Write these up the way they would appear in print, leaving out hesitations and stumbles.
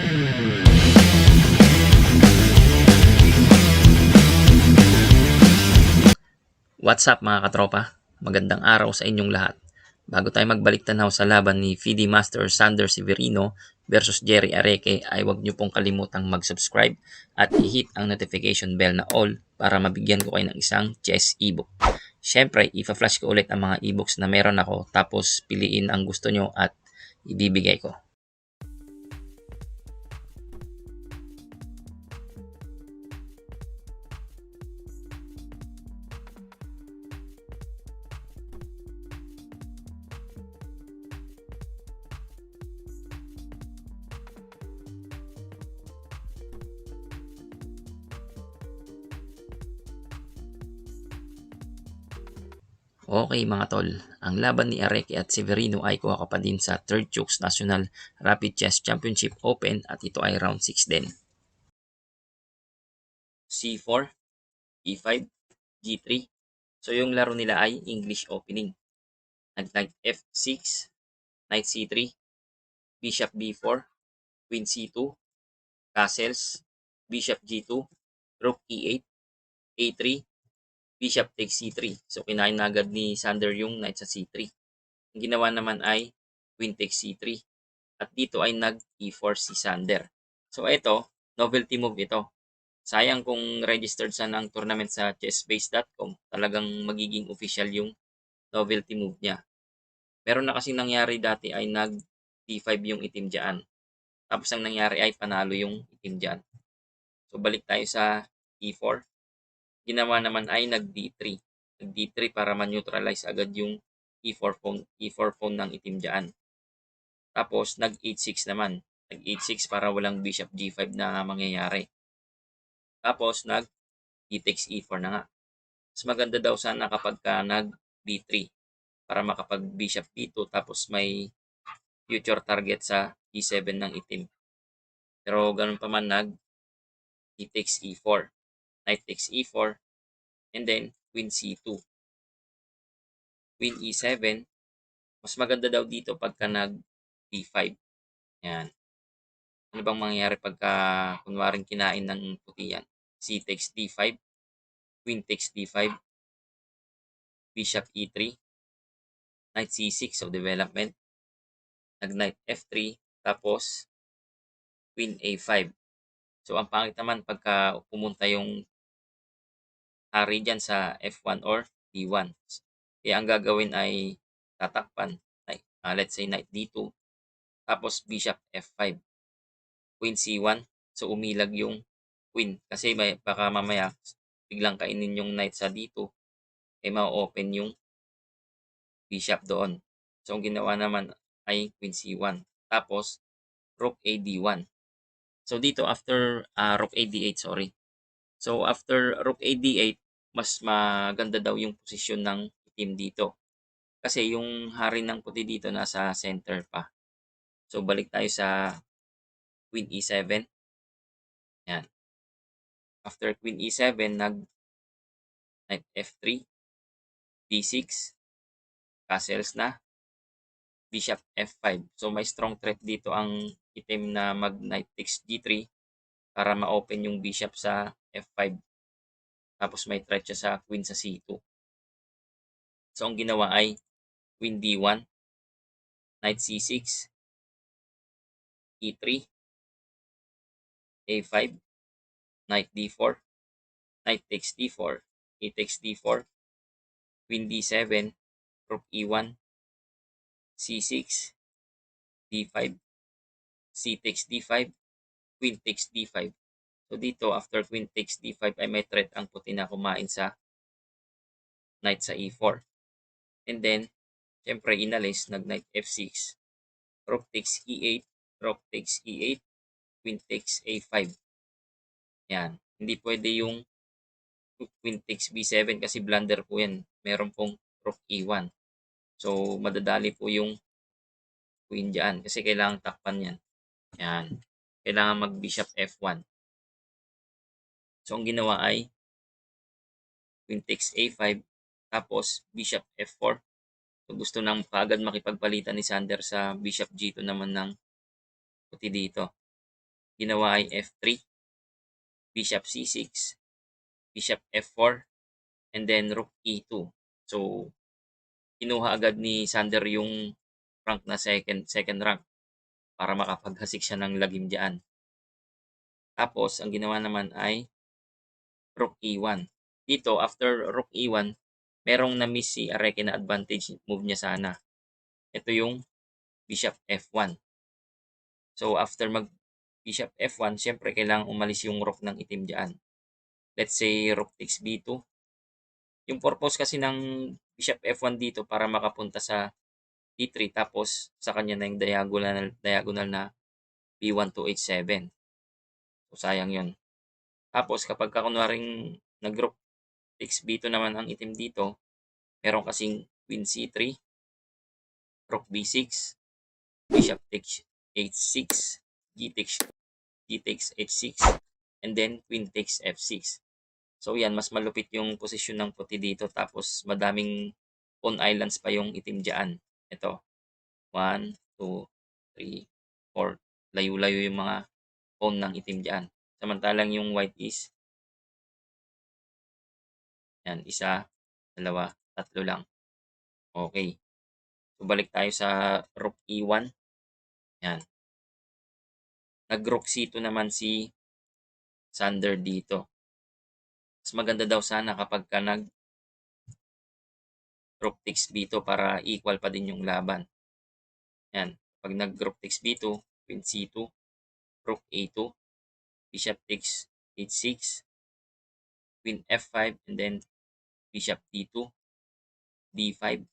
What's up mga katropa? Magandang araw sa inyong lahat. Bago tayo magbalik tanaw sa laban ni FIDE Master Sander Severino versus Jerry Areque ay huwag niyo pong kalimutang mag-subscribe at i-hit ang notification bell na all para mabigyan ko kayo ng isang chess ebook. Siyempre, ipa-flash ko ulit ang mga ebooks na meron ako tapos piliin ang gusto nyo at ibibigay ko. Okay mga tol, ang laban ni Areque at Severino ay kuha ka pa din sa 3rd Chooks National Rapid Chess Championship Open at ito ay round 6 din. C4, E5, G3. So yung laro nila ay English opening. Knight F6, Knight C3, Bishop B4, Queen C2, Castles, Bishop G2, Rook E8, A3, Bishop takes C3. So kinain na agad ni Sander yung Knight sa C3. Ang ginawa naman ay Queen takes C3. At dito ay nag-E4 si Sander. So ito, novelty move ito. Sayang kung registered sa ng tournament sa chessbase.com, talagang magiging official yung novelty move niya. Meron na kasing nangyari dati ay nag D5 yung itim dyan. Tapos ang nangyari ay panalo yung itim dyan. So balik tayo sa E4. Ginawa naman ay nag D3. Nag D3 para ma-neutralize agad yung E4 pawn ng itim dyan. Tapos nag H6 naman. Nag H6 para walang bishop G5 na mangyayari. Tapos nag E takes E4 na nga. Mas maganda daw sana kapag ka nag B3 para makapag bishop B2 tapos may future target sa E7 ng itim. Pero ganun pa man nag E takes E4. Knight takes E4 and then Queen C2. Queen E7. Mas maganda daw dito pagka nag B5. Yan. Ano bang mangyayari pagka kunwaring kinain ng puti yan? C takes D5, Queen takes D5, Bishop E3, Knight C6, so development, nag-Knight F3, tapos Queen A5. So ang pangit naman pagka pumunta yung hari dyan sa F1 or D1. Kaya ang gagawin ay tatakpan, let's say Knight D2, tapos Bishop F5, Queen C1, so umilag yung Queen. Kasi baka mamaya biglang kainin yung Knight sa D2, ay ma-open yung Bishop doon. So ang ginawa naman ay Queen C1, tapos Rook A D1. So dito after Rook A D8, sorry. So after Rook A D8, mas maganda daw yung posisyon ng team dito. Kasi yung hari ng puti dito nasa center pa. So balik tayo sa Queen E7. Yan. After Queen E7, Knight F3, D6, castles na, Bishop F5. So may strong threat dito ang item na mag Knight takes G3 para ma-open yung bishop sa F5. Tapos may threat siya sa Queen sa C2. So ang ginawa ay Queen D1, Knight C6, E3, A5, Knight D4, Knight takes D4, E takes D4, Queen D7, Rook E1, C6, D5, C takes D5, Queen takes D5. So dito, after Queen takes D5 ay may threat ang puti na kumain sa Knight sa E4. And then, syempre inalis, nag-Knight F6, Rook takes E8, Rook takes E8, Queen takes A5. Yan. Hindi pwede yung Queen takes B7 kasi blunder po yan. Meron pong Rook E1. So, madadali po yung Queen dyan kasi kailangan takpan yan. Yan. Kailangan mag-Bishop F1. So, ang ginawa ay Queen takes A5 tapos Bishop F4. So, gusto nang kaagad makipagpalitan ni Sander sa Bishop G2 naman ng puti dito. ginawa ay F3, Bishop C6, Bishop F4, and then Rook E2. So, kinuha agad ni Sander yung rank na second rank para makapaghasik siya ng lagim dyan. Tapos, ang ginawa naman ay Rook E1. Dito, after Rook E1, merong na-miss si Areke na advantage move niya sana. Ito yung Bishop F1. So, after mag Bishop F1, syempre kailangan umalis yung rook ng itim dyan. Let's say rook takes B2. Yung purpose kasi ng Bishop F1 dito para makapunta sa D3 tapos sa kanya na yung diagonal na B1 to H7. So, sayang yun. Tapos, kapag kunwaring nag-rook takes B2 naman ang itim dito, meron kasing Queen C3, Rook B6, Bishop takes H6, G takes H6, and then Queen takes F6. So yan, mas malupit yung posisyon ng puti dito tapos madaming pawn islands pa yung itim dyan. Ito, 1, 2, 3, 4. Layo-layo yung mga pawn ng itim dyan. Samantalang yung white is, yan, isa, dalawa, tatlo lang. Okay. So balik tayo sa Rook E1. Yan. Nag-Rook C2 naman si Sander dito. Mas maganda daw sana kapag ka nag-Rook takes B2 para equal pa din yung laban. Yan. Pag nag-Rook takes B2, Queen C2, Rook A2, Bishop takes H6, Queen F5, and then Bishop D2, D5,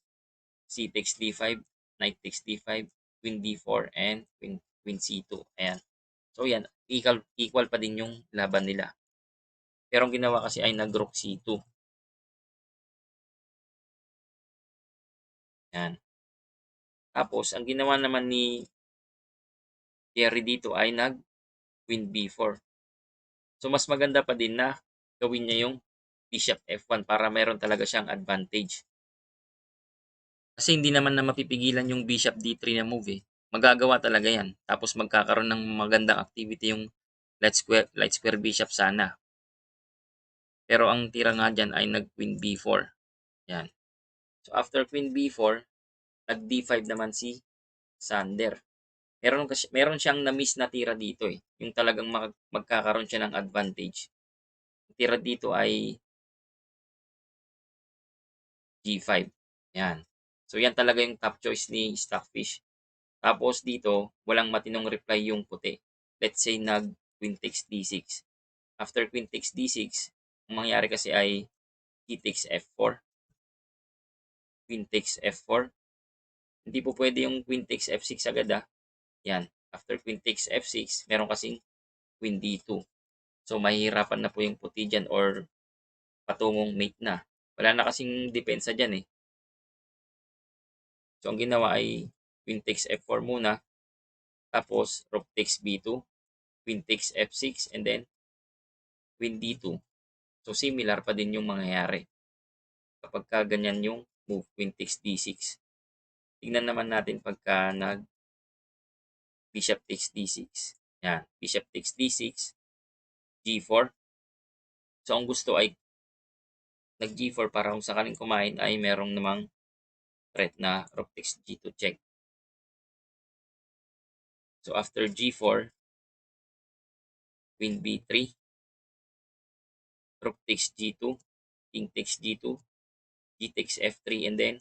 C takes D5, Knight takes D5, Queen D4, and Queen C2. Ayan. So yan, equal pa din yung laban nila. Pero ang ginawa kasi ay nag-Rook C2. Yan. Tapos, ang ginawa naman ni Jerry dito ay nag-Queen B4. So, mas maganda pa din na gawin niya yung Bishop F1 para meron talaga siyang advantage. Kasi hindi naman na mapipigilan yung Bishop D3 na move eh. Magagawa talaga yan. Tapos magkakaroon ng magandang activity yung light square bishop sana. Pero ang tira nga dyan ay nag-Queen B4. Yan. So, after Queen B4, nag-D5 naman si Sander. Meron siyang na-miss na tira dito eh. Yung talagang magkakaroon siya ng advantage. Yung tira dito ay G5. Yan. So yan talaga yung top choice ni Stockfish. Tapos dito, walang matinong reply yung puti. Let's say nag-Queen takes D6. After Queen takes D6, ang mangyari kasi ay He takes F4. Queen takes F4. Hindi po pwede yung Queen takes F6 agad ah. Yan. After Queen takes F6, meron kasing Queen D2. So, mahihirapan na po yung puti dyan or patungong mate na. Wala na kasing depensa dyan eh. So, ang ginawa ay Queen takes F4 muna. Tapos, Rook takes B2. Queen takes F6. And then, Queen D2. So, similar pa din yung mangyayari. Kapag ka ganyan yung move, Queen takes D6. Tingnan naman natin pagka Bishop takes D6. Yan. Bishop takes D6. G4. So, ang gusto ay nag-G4 para kung sakaling kumain ay merong namang threat na Rook takes G2 check. So, after G4, Queen B3, Rook takes G2, King takes G2, G takes F3, and then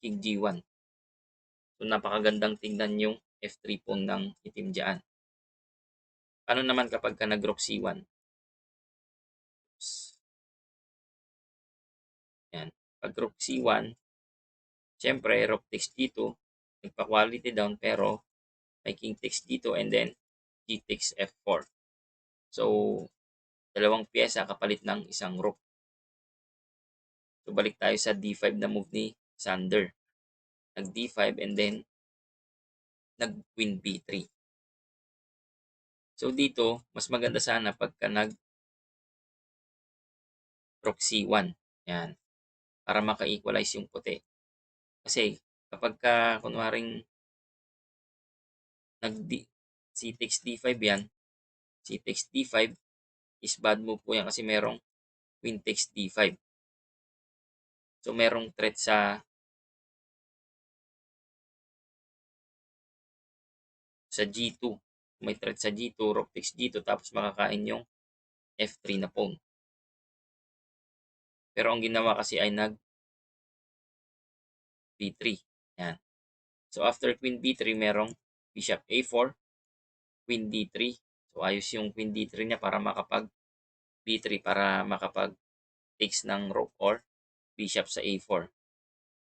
King G1. So, napakagandang tingnan yung F3 pawn ng itim dyan. Paano naman kapag ka nag-Rook C1? Oops. Yan. Pag Rook C1, syempre, Rook takes G2, nagpa-quality down, pero may King takes G2, and then G takes F4. So, dalawang pyesa kapalit ng isang rook. So, balik tayo sa D5 na move ni Sander. Nag-D5 and then nag-Queen B3. So, dito, mas maganda sana pagka nag-Rook C1. Yan. Para maka-equalize yung puti. Kasi, kapag ka, kunwaring, C takes D5 yan, C takes D5 is bad move po yan kasi merong Queen takes D5. So merong threat sa G2. May threat sa G2, Rook takes G2 tapos makakain yung F3 na pawn. Pero ang ginawa kasi ay nag B3. Yan. So after Queen B3 merong Bishop A4, Queen D3. So ayos yung Queen D3 niya para makapag B3 para makapag takes ng rook or bishop sa A4.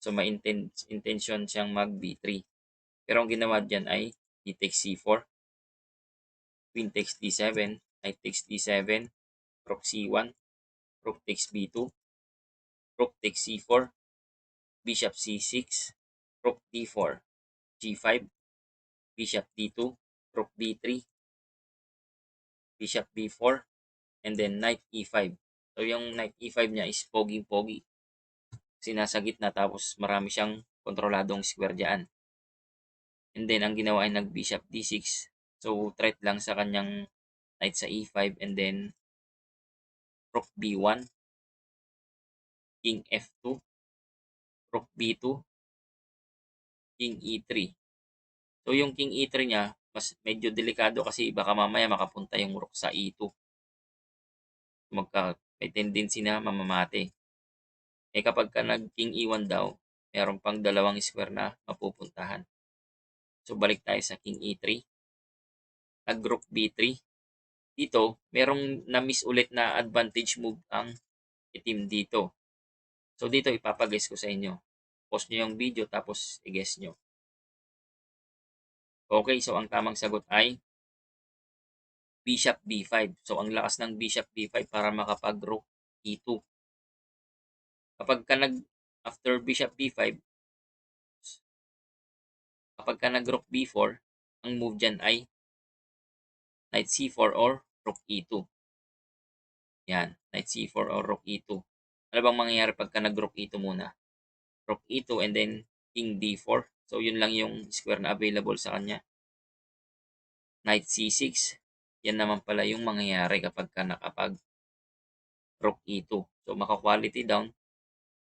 So may intention siyang mag B3. Pero ang ginawa dyan ay D takes C4, Queen takes D7, Knight takes D7, Rook C1, Rook takes B2, Rook takes C4, Bishop C6, Rook D4, G5, Bishop D2, Rook B3, Bishop B4, and then Knight E5. So yung Knight E5 niya is pogi-pogi. Nasa gitna tapos marami siyang kontroladong square dyan. And then ang ginawa ay nag-Bishop D6. So threat lang sa kanyang Knight sa E5 and then Rook B1, King F2, Rook B2, King E3. So yung King E3 niya, mas medyo delikado kasi baka mamaya makapunta yung Rook sa E2. May tendency na mamamate. Kapag ka nag-King E1 daw, meron pang dalawang square na mapupuntahan. So balik tayo sa King E3. Nag-Rook B3. Dito, merong na-miss ulit na advantage move ang itim dito. So dito ipapag-guess ko sa inyo. Pause nyo yung video tapos i-guess nyo. Okay, so ang tamang sagot ay Bishop B5. So ang lakas ng Bishop B5 para makapag-Rook E2. After Bishop B5, kapag ka nag-Rook B4, ang move dyan ay Knight C4 or Rook E2. Yan, Knight C4 or Rook E2. Ano bang mangyayari pagka nag-Rook E2 muna? Rook E2 and then King D4. So yun lang yung square na available sa kanya. Knight C6. Yan naman pala yung mangyayari kapag ka nakapag Rook E2. So maka-quality down.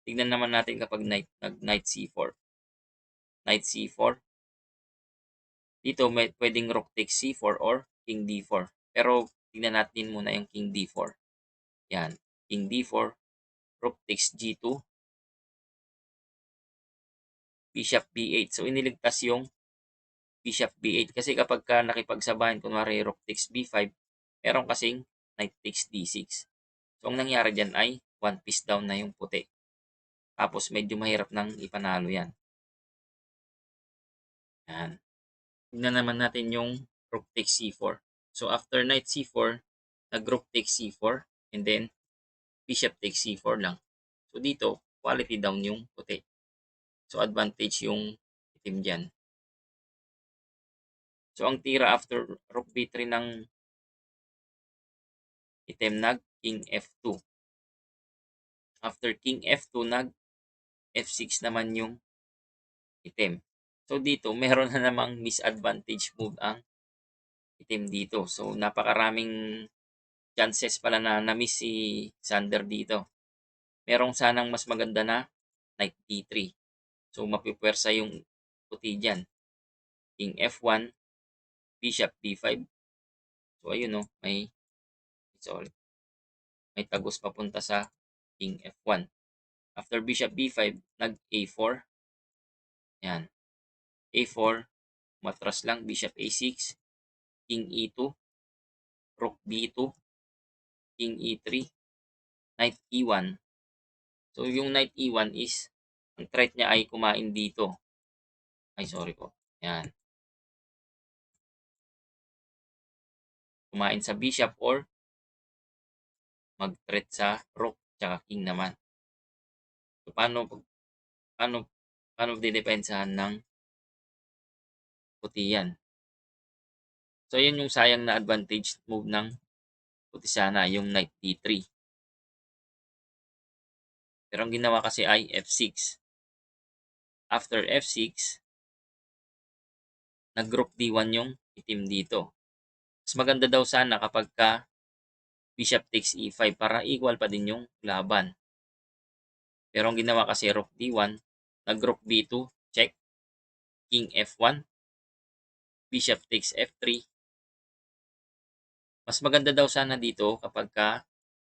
Tignan naman natin kapag Knight C4. Knight C4. Dito may pwedeng Rook takes C4 or King D4. Pero tignan natin muna yung King D4. Yan. King D4. Rook takes G2. Bishop B8. So iniligtas yung Bishop B8 kasi kapag ka nakipagsabayan, kunwari Rook takes B5, meron kasing Knight takes D6. So ang nangyari dyan ay one piece down na yung puti. Tapos medyo mahirap nang ipanalo yan. Yan. Tignan naman natin yung Rook takes C4. So after Knight C4, nag-Rook takes C4 and then Bishop takes C4 lang. So dito, quality down yung puti. So advantage yung itim dyan. So ang tira after Rook B3 ng itim nag King F2. After King F2 nag F6 naman yung itim. So dito meron na namang misadvantage move ang itim dito. So napakaraming chances pala na na-miss si Sander dito. Merong sanang mas maganda na Knight D3. So mapipwersa yung puti dyan. King F1, Bishop B5. So ayun no, may tagos papunta sa King F1. After Bishop B5, nag A4. Yan. A4, matras lang, Bishop A6, King E2, Rook B2, King E3, Knight E1. So yung Knight E1 is, ang threat niya ay kumain dito. Ay, sorry po. Yan. Kumain sa Bishop or mag-threat sa Rook tsaka King naman. So paano didepensahan ng puti yan? So yun yung sayang na advantage move ng puti sana, yung Knight D3. Pero ang ginawa kasi ay F6. After F6, nag-Rook D1 yung itim dito. Mas maganda daw sana kapagka bishop takes e5 para equal pa din yung laban. Pero ang ginawa kasi rook d1, nag-rook b2, check, king f1, bishop takes f3. Mas maganda daw sana dito kapagka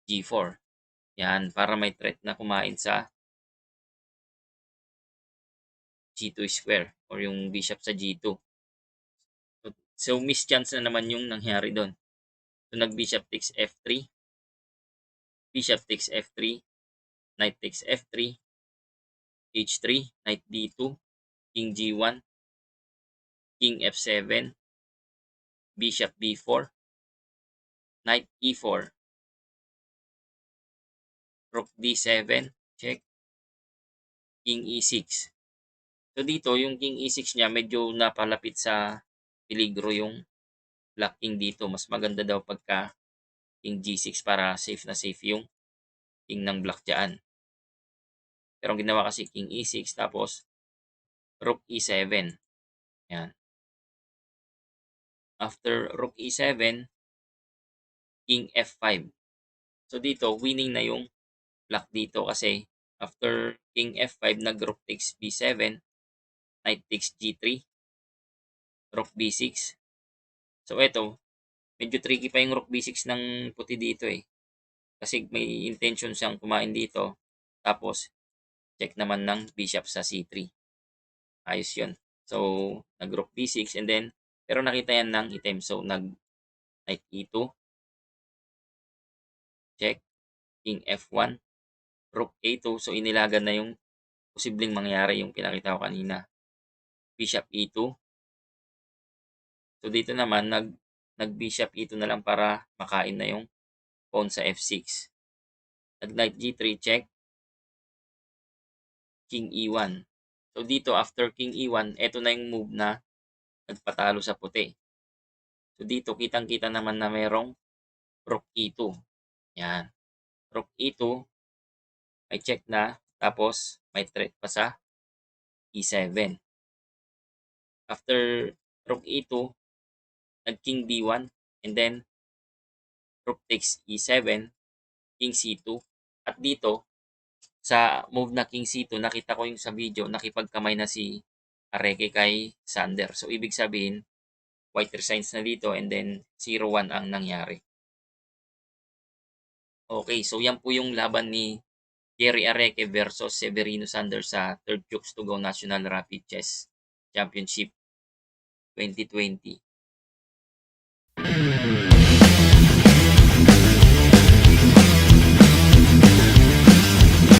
g4. Yan, para may threat na kumain sa g2 square or yung bishop sa g2. So, mischance na naman yung nangyari doon. So, nag-bishop takes f3, bishop takes f3, knight takes f3, h3, knight d2, king g1, king f7, bishop b4, knight e4, rook d7, check, king e6. So dito, yung king e6 niya medyo napalapit sa peligro yung black king dito. Mas maganda daw pagka king g6 para safe na safe yung king ng black dyan. Pero ang ginawa kasi king e6 tapos rook e7. Yan. After rook e7, king f5. So dito, winning na yung black dito kasi after king f5, nag-rook takes b7, knight takes g3, rook b6. So ito, medyo tricky pa yung rook b6 ng puti dito eh. Kasi may intention siyang kumain dito. Tapos, check naman ng bishop sa c3. Ayos yun. So, nag-rook b6 and then, pero nakita yan ng item. So, nag-knight e2, check, king f1, rook a2. So, inilagan na yung posibleng mangyari yung pinakita ko kanina. Bishop e2. So, dito naman, nag-bishop e2 na lang para makain na yung pawn sa f6. Nag-knight g3, check, king e1. So, dito, after king e1, eto na yung move na nagpatalo sa puti. So, dito, kitang-kita naman na merong rook e2. Yan. Rook e2, may check na, tapos may threat pa sa e7. After rook e2, nag-king b1, and then rook takes e7, king c2. At dito, sa move na king c2, nakita ko yung sa video, nakipagkamay na si Areke kay Sander. So, ibig sabihin, white resigns na dito and then 0-1 ang nangyari. Okay, so yan po yung laban ni Jerry Areke versus Severino Sanders sa 3rd Chooks to Go National Rapid Chess Championship 2020.